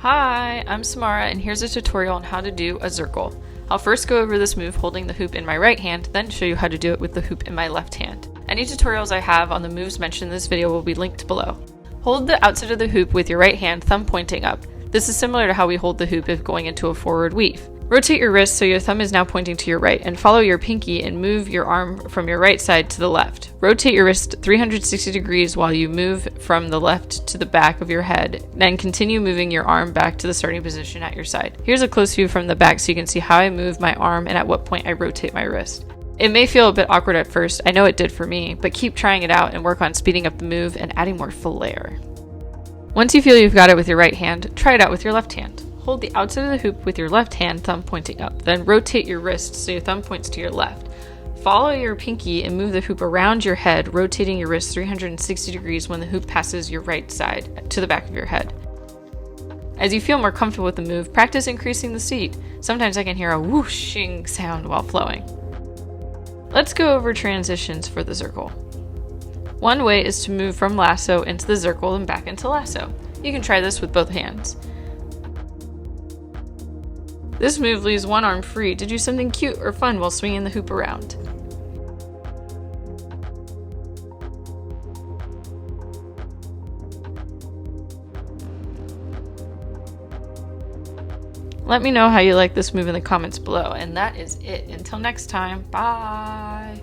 Hi, I'm Samara and here's a tutorial on how to do a Zircle. I'll first go over this move holding the hoop in my right hand, then show you how to do it with the hoop in my left hand. Any tutorials I have on the moves mentioned in this video will be linked below. Hold the outside of the hoop with your right hand, thumb pointing up. This is similar to how we hold the hoop if going into a forward weave. Rotate your wrist so your thumb is now pointing to your right, and follow your pinky and move your arm from your right side to the left. Rotate your wrist 360 degrees while you move from the left to the back of your head, then continue moving your arm back to the starting position at your side. Here's a close view from the back so you can see how I move my arm and at what point I rotate my wrist. It may feel a bit awkward at first, I know it did for me, but keep trying it out and work on speeding up the move and adding more flair. Once you feel you've got it with your right hand, try it out with your left hand. Hold the outside of the hoop with your left hand, thumb pointing up. Then rotate your wrist so your thumb points to your left. Follow your pinky and move the hoop around your head, rotating your wrist 360 degrees when the hoop passes your right side to the back of your head. As you feel more comfortable with the move, practice increasing the speed. Sometimes I can hear a whooshing sound while flowing. Let's go over transitions for the Zircle. One way is to move from lasso into the Zircle and back into lasso. You can try this with both hands. This move leaves one arm free to do something cute or fun while swinging the hoop around. Let me know how you like this move in the comments below, and that is it. Until next time, bye!